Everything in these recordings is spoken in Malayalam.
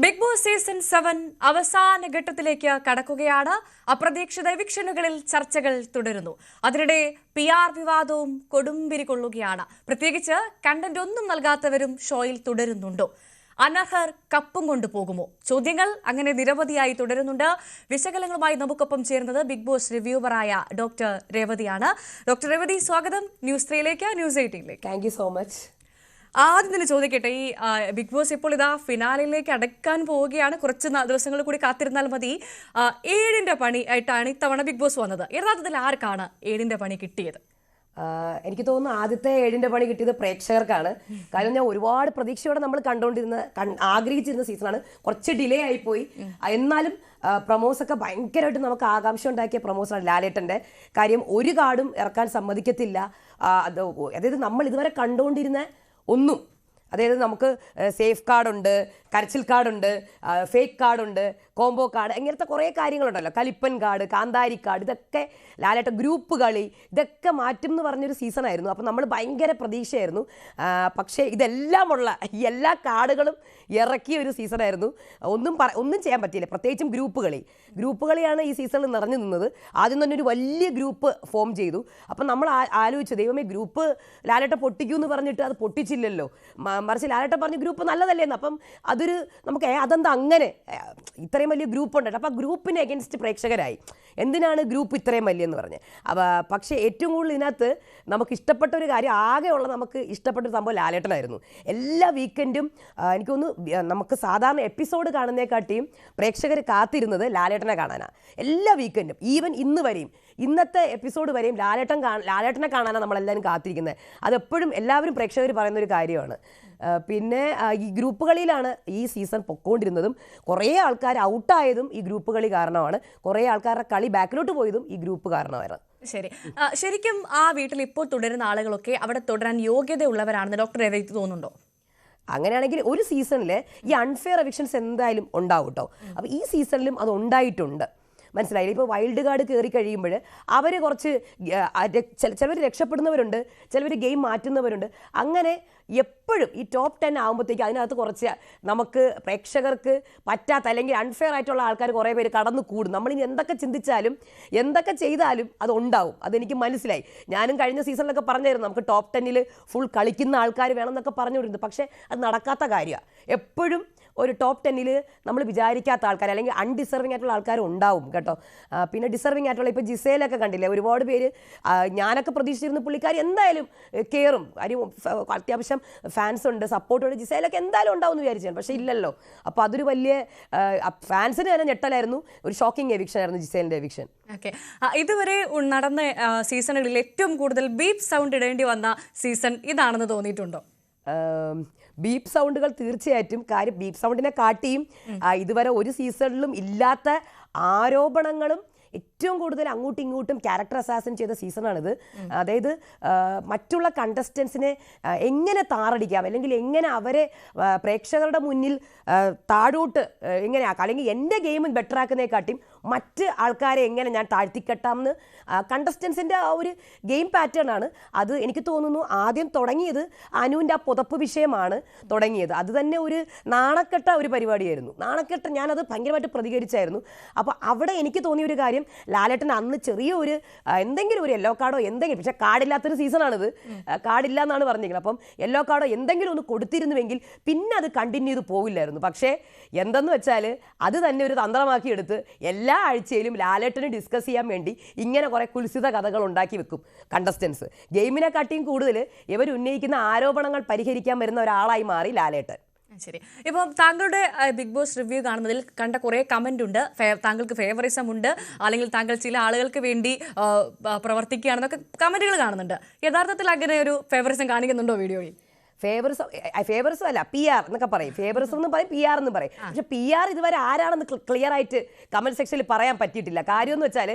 ബിഗ് ബോസ് സീസൺ 7 അവസാന ഘട്ടത്തിലേക്ക് കടക്കുകയാണ്. അപ്രതീക്ഷിത എവിക്ഷനുകളിൽ ചർച്ചകൾ തുടരുന്നു. അതിനിടെ PR വിവാദവും കൊടുമ്പിരി കൊള്ളുകയാണ്. പ്രത്യേകിച്ച് കണ്ടന്റ് ഒന്നും നൽകാത്തവരും ഷോയിൽ തുടരുന്നുണ്ടോ? അനർഹർ കപ്പും കൊണ്ടുപോകുമോ? ചോദ്യങ്ങൾ അങ്ങനെ നിരവധിയായി തുടരുന്നുണ്ട്. വിശകലനങ്ങളുമായി നമുക്കൊപ്പം ചേരുന്നത് ബിഗ് ബോസ് റിവ്യൂവറായ ഡോക്ടർ രേവതിയാണ്. ഡോക്ടർ രേവതി, സ്വാഗതം ന്യൂസ് 3ലേക്ക്, ന്യൂസ് 18ലേക്ക്. Thank you so much. ആദ്യം തന്നെ ചോദിക്കട്ടെ, ഈ ബിഗ് ബോസ് ഇപ്പോൾ ഇതാ ഫിനാലിലേക്ക് അടക്കാൻ പോവുകയാണ്. കുറച്ച് ദിവസങ്ങൾ കൂടി കാത്തിരുന്നാൽ മതി. 7ന്റെ പണി ആയിട്ടാണ് ഇത്തവണ ബിഗ് ബോസ് വന്നത്. യഥാർത്ഥത്തിൽ ആർക്കാണ് 7ന്റെ പണി കിട്ടിയത്? എനിക്ക് തോന്നുന്നു ആദ്യത്തെ 7ന്റെ പണി കിട്ടിയത് പ്രേക്ഷകർക്കാണ്. കാരണം ഞാൻ ഒരുപാട് പ്രതീക്ഷയോടെ നമ്മൾ ആഗ്രഹിച്ചിരുന്ന സീസണാണ്. കുറച്ച് ഡിലേ ആയിപ്പോയി. എന്നാലും പ്രൊമോസൊക്കെ ഭയങ്കരമായിട്ട് നമുക്ക് ആകാംക്ഷ ഉണ്ടാക്കിയ പ്രൊമോസാണ് ലാലേട്ടൻ്റെ. കാര്യം ഒരു കാർഡും ഇറക്കാൻ സമ്മതിക്കത്തില്ല. അതായത് നമ്മൾ ഇതുവരെ കണ്ടുകൊണ്ടിരുന്ന ഒന്നും, അതായത് നമുക്ക് സേഫ് കാർഡുണ്ട്, കരച്ചിൽ കാർഡുണ്ട്, ഫേക്ക് കാർഡുണ്ട്, കോംബോ കാർഡ്, ഇങ്ങനത്തെ കുറേ കാര്യങ്ങളുണ്ടല്ലോ. കലിപ്പൻ കാർഡ്, കാന്താരി കാർഡ്, ഇതൊക്കെ ലാലേട്ട ഗ്രൂപ്പ് കളി, ഇതൊക്കെ മാറ്റും എന്ന് പറഞ്ഞൊരു സീസണായിരുന്നു. അപ്പം നമ്മൾ ഭയങ്കര പ്രതീക്ഷയായിരുന്നു. പക്ഷേ ഇതെല്ലാമുള്ള എല്ലാ കാർഡുകളും ഇറക്കിയ ഒരു സീസണായിരുന്നു. ഒന്നും ചെയ്യാൻ പറ്റിയില്ല. പ്രത്യേകിച്ചും ഗ്രൂപ്പ് കളിയാണ് ഈ സീസണിൽ നിറഞ്ഞു നിന്നത്. ആദ്യം തന്നെ ഒരു വലിയ ഗ്രൂപ്പ് ഫോം ചെയ്തു. അപ്പം നമ്മൾ ആലോചിച്ചു, ദൈവമേ ഗ്രൂപ്പ് ലാലേട്ട പൊട്ടിക്കൂ എന്ന് പറഞ്ഞിട്ട് അത് പൊട്ടിച്ചില്ലല്ലോ. മറിച്ച് ലാലേട്ട പറഞ്ഞ ഗ്രൂപ്പ് നല്ലതല്ലേന്ന്. അപ്പം അതൊരു നമുക്ക് അതെന്താ അങ്ങനെ ഇത്രയും വലിയ ഗ്രൂപ്പ് ഉണ്ടല്ലോ. അപ്പോൾ ആ ഗ്രൂപ്പിന് എഗൻസ്റ്റ് പ്രേക്ഷകരായി, എന്തിനാണ് ഗ്രൂപ്പ് ഇത്രയും വലിയെന്ന് പറഞ്ഞ്. പക്ഷേ ഏറ്റവും കൂടുതൽ ഇതിനകത്ത് നമുക്ക് ഇഷ്ടപ്പെട്ട ഒരു കാര്യം, ആകെയുള്ള നമുക്ക് ഇഷ്ടപ്പെട്ട ഒരു സംഭവം ലാലേട്ടനായിരുന്നു. എല്ലാ വീക്കെൻഡും എനിക്ക് തോന്നുന്നു നമുക്ക് സാധാരണ എപ്പിസോഡ് കാണുന്നതിനെക്കാട്ടിയും പ്രേക്ഷകർ കാത്തിരുന്നത് ലാലേട്ടനെ കാണാനാണ്. എല്ലാ വീക്കെൻഡും, ഈവൻ ഇന്ന് വരെയും, ഇന്നത്തെ എപ്പിസോഡ് വരെയും ലാലേട്ടനെ കാണാനാണ് നമ്മളെല്ലാവരും കാത്തിരിക്കുന്നത്. അതെപ്പോഴും എല്ലാവരും പ്രേക്ഷകർ പറയുന്നൊരു കാര്യമാണ്. പിന്നെ ഈ ഗ്രൂപ്പ് കളിയിലാണ് ഈ സീസൺ പൊക്കോണ്ടിരുന്നതും. കുറേ ആൾക്കാർ ഔട്ടായതും ഈ ഗ്രൂപ്പ് കളി കാരണമാണ്. കുറേ ആൾക്കാരുടെ കളി ബാക്കിലോട്ട് പോയതും ഈ ഗ്രൂപ്പ് കാരണമായിരുന്നു. ശരിക്കും ആ വീട്ടിൽ ഇപ്പോൾ തുടരുന്ന ആളുകളൊക്കെ അവിടെ തുടരാൻ യോഗ്യതയുള്ളവരാണെന്ന് ഡോക്ടർ രേവതി തോന്നുന്നുണ്ടോ? അങ്ങനെയാണെങ്കിൽ ഒരു സീസണിൽ ഈ അൺഫെയർ എവിക്ഷൻസ് എന്തായാലും ഉണ്ടാവും കേട്ടോ. അപ്പോൾ ഈ സീസണിലും അത് ഉണ്ടായിട്ടുണ്ട്. മനസ്സിലായില്ല? ഇപ്പോൾ വൈൽഡ് കാർഡ് കയറി കഴിയുമ്പോൾ അവർ കുറച്ച് ചിലവർ രക്ഷപ്പെടുന്നവരുണ്ട്, ചിലവർ ഗെയിം മാറ്റുന്നവരുണ്ട്. അങ്ങനെ എപ്പോഴും ഈ ടോപ്പ് 10 ആകുമ്പോഴത്തേക്ക് അതിനകത്ത് കുറച്ച് നമുക്ക് പ്രേക്ഷകർക്ക് പറ്റാത്ത അല്ലെങ്കിൽ അൺഫെയർ ആയിട്ടുള്ള ആൾക്കാർ കുറേ പേര് കടന്നു കൂടും. നമ്മളിനി എന്തൊക്കെ ചിന്തിച്ചാലും എന്തൊക്കെ ചെയ്താലും അത് ഉണ്ടാവും. അതെനിക്ക് മനസ്സിലായി. ഞാനും കഴിഞ്ഞ സീസണിലൊക്കെ പറഞ്ഞായിരുന്നു നമുക്ക് ടോപ്പ് 10ൽ ഫുൾ കളിക്കുന്ന ആൾക്കാർ വേണം എന്നൊക്കെ പറഞ്ഞുകൊണ്ടിരുന്നത്. പക്ഷേ അത് നടക്കാത്ത കാര്യമാണ്. എപ്പോഴും ഒരു ടോപ്പ് 10ൽ നമ്മൾ വിചാരിക്കാത്ത ആൾക്കാർ അല്ലെങ്കിൽ അൺഡിസർവിംഗ് ആയിട്ടുള്ള ആൾക്കാർ ഉണ്ടാവും കേട്ടോ. പിന്നെ ഡിസർവിംഗ് ആയിട്ടുള്ള ഇപ്പോൾ ജിസേലൊക്കെ കണ്ടില്ലേ, ഒരുപാട് പേര് ഞാനൊക്കെ പ്രതീക്ഷിച്ചിരുന്ന പുള്ളിക്കാർ എന്തായാലും കയറും. കാര്യം അത്യാവശ്യം ഫാൻസ് ഉണ്ട്, സപ്പോർട്ടുണ്ട്. ജിസേലൊക്കെ എന്തായാലും ഉണ്ടാവും എന്ന് വിചാരിച്ചാണ്. പക്ഷേ ഇല്ലല്ലോ. അപ്പോൾ അതൊരു വലിയ ഫാൻസിന് തന്നെ ഞെട്ടലായിരുന്നു. ഒരു ഷോക്കിംഗ് എവിക്ഷൻ ആയിരുന്നു ജിസേലിൻ്റെ എവിക്ഷൻ. ഓക്കെ, ഇതുവരെ നടന്ന സീസണുകളിൽ ഏറ്റവും കൂടുതൽ ബീപ്പ് സൗണ്ട് ഇടേണ്ടി വന്ന സീസൺ ഇതാണെന്ന് തോന്നിയിട്ടുണ്ടോ? ബീപ്പ് സൗണ്ടുകൾ തീർച്ചയായിട്ടും. കാര്യം ബീപ്പ് സൗണ്ടിനെ കാട്ടിയും ഇതുവരെ ഒരു സീസണിലും ഇല്ലാത്ത ആരോപണങ്ങളും ഏറ്റവും കൂടുതൽ അങ്ങോട്ടും ഇങ്ങോട്ടും ക്യാരക്ടർ അസാസിൻ ചെയ്ത സീസണാണിത്. അതായത് മറ്റുള്ള കണ്ടസ്റ്റൻസിനെ എങ്ങനെ താറടിക്കാം, അല്ലെങ്കിൽ എങ്ങനെ അവരെ പ്രേക്ഷകരുടെ മുന്നിൽ താഴോട്ട് എങ്ങനെയാക്കാം, അല്ലെങ്കിൽ എൻ്റെ ഗെയിം ബെറ്റർ ആക്കുന്നതിനെക്കാട്ടിയും മറ്റ് ആൾക്കാരെ എങ്ങനെ ഞാൻ താഴ്ത്തിക്കെട്ടാമെന്ന് കണ്ടസ്റ്റൻസിൻ്റെ ആ ഒരു ഗെയിം പാറ്റേൺ ആണ്. അത് എനിക്ക് തോന്നുന്നു ആദ്യം തുടങ്ങിയത് അനുവിൻ്റെ ആ പുതപ്പ് വിഷയമാണ് തുടങ്ങിയത്. അത് തന്നെ ഒരു നാണക്കെട്ട ഒരു പരിപാടിയായിരുന്നു. നാണക്കെട്ട ഞാനത് ഭയങ്കരമായിട്ട് പ്രതികരിച്ചായിരുന്നു. അപ്പോൾ അവിടെ എനിക്ക് തോന്നിയ ഒരു കാര്യം, ലാലേട്ടൻ അന്ന് ചെറിയൊരു എന്തെങ്കിലും ഒരു യെല്ലോ കാർഡോ എന്തെങ്കിലും, പക്ഷേ കാർഡില്ലാത്തൊരു സീസണാണിത്, കാർഡില്ല എന്നാണ് പറഞ്ഞിരിക്കുന്നത്. അപ്പം യെല്ലോ കാർഡോ എന്തെങ്കിലും ഒന്ന് കൊടുത്തിരുന്നുവെങ്കിൽ പിന്നെ അത് കണ്ടിന്യൂ ചെയ്ത് പോവില്ലായിരുന്നു. പക്ഷേ എന്തെന്ന് വെച്ചാൽ അത് തന്നെ ഒരു തന്ത്രമാക്കി എടുത്ത് എല്ലാ ആഴ്ചയിലും ലാലേട്ടന് ഡിസ്കസ് ചെയ്യാൻ വേണ്ടി ഇങ്ങനെ കുറേ കുൽസിത കഥകൾ ഉണ്ടാക്കി വെക്കും കണ്ടസ്റ്റൻസ്. ഗെയിമിനെക്കാട്ടിയും കൂടുതൽ ഇവർ ഉന്നയിക്കുന്ന ആരോപണങ്ങൾ പരിഹരിക്കാൻ വരുന്ന ഒരാളായി മാറി ലാലേട്ടൻ. ശരി, ഇപ്പം താങ്കളുടെ ബിഗ് ബോസ് റിവ്യൂ കാണുന്നതിൽ കണ്ട കുറേ കമന്റ് ഉണ്ട്. താങ്കൾക്ക് ഫേവറിസം ഉണ്ട്, അല്ലെങ്കിൽ താങ്കൾ ചില ആളുകൾക്ക് വേണ്ടി പ്രവർത്തിക്കുകയാണെന്നൊക്കെ കമന്റുകൾ കാണുന്നുണ്ട്. യഥാർത്ഥത്തിൽ അങ്ങനെ ഒരു ഫേവറിസം കാണിക്കുന്നുണ്ടോ വീഡിയോയിൽ? ഫേവറിസം അല്ല, PR എന്നൊക്കെ പറയും. ഫേവറിസം എന്ന് പറയും, PR എന്ന് പറയും. പക്ഷെ PR ഇതുവരെ ആരാണെന്ന് ക്ലിയർ ആയിട്ട് കമന്റ് സെക്ഷനിൽ പറയാൻ പറ്റിയിട്ടില്ല. കാര്യം എന്ന് വെച്ചാൽ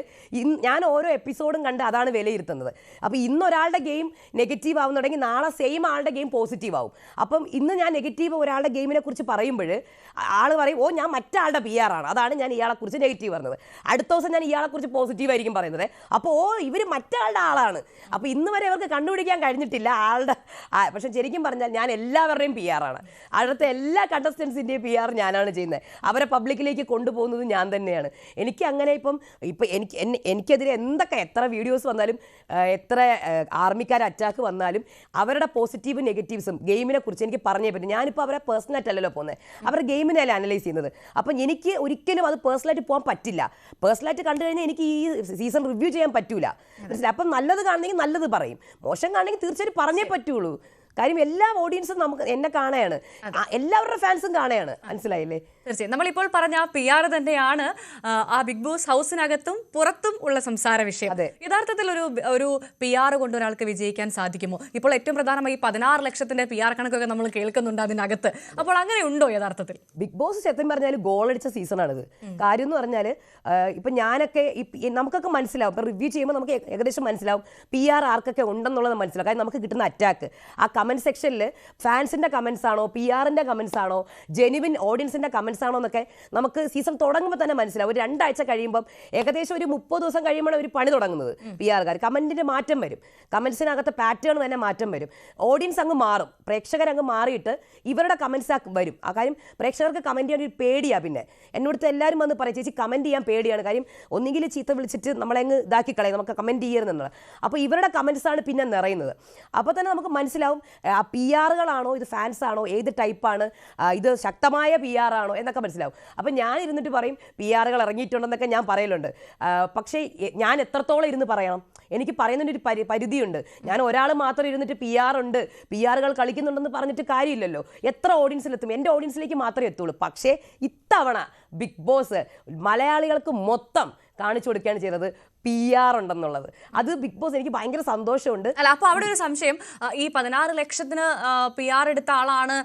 ഞാൻ ഓരോ എപ്പിസോഡും കണ്ട് അതാണ് വിലയിരുത്തുന്നത്. അപ്പോൾ ഇന്നൊരാളുടെ ഗെയിം നെഗറ്റീവ് ആവുന്നുണ്ടെങ്കിൽ നാളെ സെയിം ആളുടെ ഗെയിം പോസിറ്റീവ് ആവും. അപ്പം ഇന്ന് ഞാൻ നെഗറ്റീവ് ഒരാളുടെ ഗെയിമിനെ കുറിച്ച് പറയുമ്പോൾ ആൾ പറയും, ഓ ഞാൻ മറ്റാളുടെ PR ആണ്, അതാണ് ഞാൻ ഇയാളെക്കുറിച്ച് നെഗറ്റീവ് പറഞ്ഞത്. അടുത്ത ദിവസം ഞാൻ ഇയാളെക്കുറിച്ച് പോസിറ്റീവ് ആയിരിക്കും പറയുന്നത്. അപ്പോൾ ഇവർ മറ്റാളുടെ ആളാണ്. അപ്പോൾ ഇന്ന് വരെ അവർക്ക് കണ്ടുപിടിക്കാൻ കഴിഞ്ഞിട്ടില്ല ആളുടെ. പക്ഷെ ശരിക്കും പറഞ്ഞാൽ ഞാൻ എല്ലാവരുടെയും PR ആണ്. അടുത്ത എല്ലാ കണ്ടസ്റ്റൻസിൻ്റെയും PR ഞാനാണ് ചെയ്യുന്നത്. അവരെ പബ്ലിക്കിലേക്ക് കൊണ്ടുപോകുന്നത് ഞാൻ തന്നെയാണ്. എനിക്ക് അങ്ങനെ ഇപ്പം എനിക്കെതിരെ എത്ര വീഡിയോസ് വന്നാലും എത്ര ആർമിക്കാർ അറ്റാക്ക് വന്നാലും അവരുടെ പോസിറ്റീവ് നെഗറ്റീവ്സും ഗെയിമിനെ കുറിച്ച് എനിക്ക് പറഞ്ഞേ പറ്റും. ഞാനിപ്പോൾ അവരെ പേഴ്സണലായിട്ടല്ലല്ലോ പോകുന്നത്, അവരുടെ ഗെയിമിനല്ലേ അനലൈസ് ചെയ്യുന്നത്. അപ്പം എനിക്ക് ഒരിക്കലും അത് പേഴ്സണലായിട്ട് പോകാൻ പറ്റില്ല. പേഴ്സണലായിട്ട് കണ്ടു കഴിഞ്ഞാൽ എനിക്ക് ഈ സീസൺ റിവ്യൂ ചെയ്യാൻ പറ്റൂല. മനസ്സിലായി? അപ്പം നല്ലത് കാണണമെങ്കിൽ നല്ലത് പറയും, മോശം കാണണമെങ്കിൽ തീർച്ചയായിട്ടും പറഞ്ഞേ പറ്റുള്ളൂ. കാര്യം എല്ലാ ഓഡിയൻസും നമുക്ക് എന്നെ കാണുകയാണ്, എല്ലാവരുടെ ഫാൻസും കാണുകയാണ്. മനസ്സിലായില്ലേ? തീർച്ചയായും നമ്മളിപ്പോൾ പറഞ്ഞ PR തന്നെയാണ് ആ ബിഗ് ബോസ് ഹൗസിനകത്തും പുറത്തും ഉള്ള സംസാര വിഷയം. യഥാർത്ഥത്തിൽ ഒരു PR കൊണ്ട് ഒരാൾക്ക് വിജയിക്കാൻ സാധിക്കുമോ? ഇപ്പോൾ ഏറ്റവും പ്രധാനമായി 16 ലക്ഷത്തിന്റെ PR കണക്കൊക്കെ നമ്മൾ കേൾക്കുന്നുണ്ട് അതിനകത്ത്. അപ്പോൾ അങ്ങനെ ഉണ്ടോ യഥാർത്ഥത്തിൽ? ബിഗ് ബോസ് സത്യം പറഞ്ഞാൽ ഗോളടിച്ച സീസണാണിത്. കാര്യം എന്ന് പറഞ്ഞാൽ ഇപ്പം ഞാനൊക്കെ നമുക്കൊക്കെ മനസ്സിലാവും, ഇപ്പം റിവ്യൂ ചെയ്യുമ്പോൾ നമുക്ക് ഏകദേശം മനസ്സിലാവും PR ആർക്കൊക്കെ ഉണ്ടെന്നുള്ളത് മനസ്സിലാവും. കാര്യം നമുക്ക് കിട്ടുന്ന അറ്റാക്ക്, ആ കമൻറ്റ് സെക്ഷനിൽ ഫാൻസിൻ്റെ കമൻസ് ആണോ PR-ൻ്റെ കമൻസ് ആണോ ജെനുവിൻ ഓഡിയൻസിൻ്റെ കമൻസ് ആണോ എന്നൊക്കെ നമുക്ക് സീസൺ തുടങ്ങുമ്പോൾ തന്നെ മനസ്സിലാവും. ഒരു 2 ആഴ്ച കഴിയുമ്പം ഏകദേശം ഒരു 30 ദിവസം കഴിയുമ്പോഴാണ് ഒരു പണി തുടങ്ങുന്നത്. PR-കാർ കമൻറ്റിൻ്റെ മാറ്റം വരും, കമൻസിനകത്ത് പാറ്റേൺ തന്നെ മാറ്റം വരും, ഓഡിയൻസ് അങ്ങ് മാറും, പ്രേക്ഷകരങ്ങ് മാറിയിട്ട് ഇവരുടെ കമൻസ് വരും. ആ കാര്യം പ്രേക്ഷകർക്ക് കമൻറ്റ് ചെയ്യാൻ ഒരു പേടിയാണ്. പിന്നെ എന്നോടത്ത് എല്ലാവരും വന്ന് പറയും, ചേച്ചി കമൻറ്റ് ചെയ്യാൻ പേടിയാണ്, കാര്യം ഒന്നുകിൽ ചീത്ത വിളിച്ചിട്ട് നമ്മളങ്ങ് ഇതാക്കി കളയും, നമുക്ക് കമൻറ്റ് ചെയ്യരുതെന്നുള്ളത്. അപ്പോൾ ഇവരുടെ കമൻസാണ് പിന്നെ നിറയുന്നത്. അപ്പോൾ തന്നെ നമുക്ക് മനസ്സിലാവും ആ PR-കളാണോ ഇത് ഫാൻസാണോ ഏത് ടൈപ്പാണ്, ഇത് ശക്തമായ PR ആണോ എന്നൊക്കെ മനസ്സിലാവും. അപ്പം ഞാൻ ഇരുന്നിട്ട് പറയും PR-കൾ ഇറങ്ങിയിട്ടുണ്ടെന്നൊക്കെ ഞാൻ പറയലുണ്ട്. പക്ഷേ ഞാൻ എത്രത്തോളം ഇരുന്ന് പറയണം? എനിക്ക് പറയുന്നതിനൊരു പരിധിയുണ്ട്. ഞാൻ ഒരാൾ മാത്രം ഇരുന്നിട്ട് PR ഉണ്ട്, PR-കൾ കളിക്കുന്നുണ്ടെന്ന് പറഞ്ഞിട്ട് കാര്യമില്ലല്ലോ. എത്ര ഓഡിയൻസിലെത്തും? എൻ്റെ ഓഡിയൻസിലേക്ക് മാത്രമേ എത്തുള്ളൂ. പക്ഷേ ഇത്തവണ ബിഗ് ബോസ് മലയാളികൾക്ക് മൊത്തം കാണിച്ചു കൊടുക്കുകയാണ് ചെയ്തത് PR ഉണ്ടെന്നുള്ളത്. അത് ബിഗ് ബോസ് എനിക്ക് ഭയങ്കര സന്തോഷമുണ്ട്. അല്ല, അപ്പോൾ അവിടെ ഒരു സംശയം, ഈ 16 ലക്ഷത്തിന് PR എടുത്ത ആളാണ്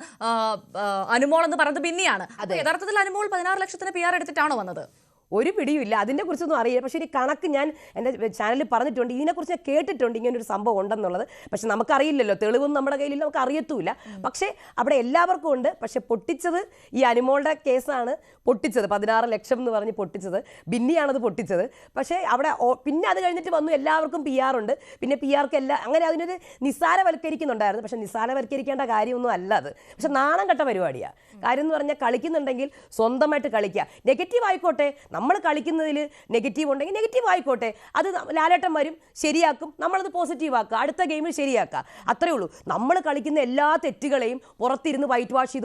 അനുമോൾ എന്ന് പറഞ്ഞത് ബിന്നിയാണ്. യഥാർത്ഥത്തിൽ അനുമോൾ 16 ലക്ഷത്തിന് PR എടുത്തിട്ടാണോ വന്നത്? ഒരു പിടിയുമില്ല, അതിനെ കുറിച്ചൊന്നും അറിയില്ല. പക്ഷേ ഒരു കണക്ക് ഞാൻ എൻ്റെ ചാനലിൽ പറഞ്ഞിട്ടുണ്ട്, ഇതിനെക്കുറിച്ച് ഞാൻ കേട്ടിട്ടുണ്ട് ഇങ്ങനൊരു സംഭവം ഉണ്ടെന്നുള്ളത്. പക്ഷെ നമുക്കറിയില്ലല്ലോ, തെളിവൊന്നും നമ്മുടെ കയ്യിലില്ല, നമുക്ക് അറിയത്തുമില്ല. പക്ഷേ അവിടെ എല്ലാവർക്കും ഉണ്ട്. പക്ഷെ പൊട്ടിച്ചത് ഈ അനുമോളുടെ കേസാണ് പൊട്ടിച്ചത്. 16 ലക്ഷം എന്ന് പറഞ്ഞ് പൊട്ടിച്ചത് ബിന്നിയാണത് പൊട്ടിച്ചത്. പക്ഷേ അവിടെ പിന്നെ അത് കഴിഞ്ഞിട്ട് വന്നു എല്ലാവർക്കും PR ഉണ്ട്, പിന്നെ PR-ക്ക് അങ്ങനെ അതിനൊരു നിസ്സാരവൽക്കരിക്കുന്നുണ്ടായിരുന്നു. പക്ഷെ നിസ്സാരവൽക്കരിക്കേണ്ട കാര്യമൊന്നും അല്ല അത്. പക്ഷെ നാണം കെട്ട പരിപാടിയാണ്. കാര്യം എന്ന് പറഞ്ഞാൽ കളിക്കുന്നുണ്ടെങ്കിൽ സ്വന്തമായിട്ട് കളിക്കുക. നെഗറ്റീവ് ആയിക്കോട്ടെ, നമ്മൾ കളിക്കുന്നതിൽ നെഗറ്റീവ് ഉണ്ടെങ്കിൽ നെഗറ്റീവ് ആയിക്കോട്ടെ, അത് ലാലേട്ടൻ വരും ശരിയാക്കും, നമ്മളത് പോസിറ്റീവ് ആക്കുക, അടുത്ത ഗെയിമിൽ ശരിയാക്കുക, അത്രേ ഉള്ളൂ. നമ്മൾ കളിക്കുന്ന എല്ലാ തെറ്റുകളെയും പുറത്തിരുന്ന് വൈറ്റ് വാഷ്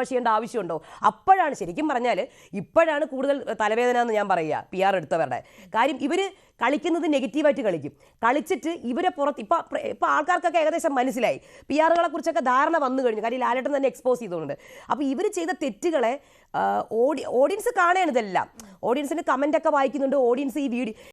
ചെയ്യേണ്ട ആവശ്യമുണ്ടോ? അപ്പോഴാണ് ശരിക്കും പറഞ്ഞാൽ ഇപ്പോഴാണ് കൂടുതൽ തലവേദന എന്ന് ഞാൻ പറയുക PR എടുത്തവരുടെ കാര്യം. ഇവർ കളിക്കുന്നത് നെഗറ്റീവായിട്ട് കളിച്ചിട്ട് ഇവരെ പുറത്ത് ഇപ്പോൾ ആൾക്കാർക്കൊക്കെ ഏകദേശം മനസ്സിലായി, PR-കളെ കുറിച്ചൊക്കെ ധാരണ വന്നു കഴിഞ്ഞു. കാര്യം ലാലേട്ടൻ തന്നെ എക്സ്പോസ് ചെയ്തുകൊണ്ട്. അപ്പോൾ ഇവർ ചെയ്ത തെറ്റുകളെ ഓഡിയൻസ് കാണുകയാണ്. ഇതെല്ലാം ഓഡിയൻസിന് കമൻ്റൊക്കെ വായിക്കുന്നുണ്ട്. ഓഡിയൻസ് ഈ വീഡിയോ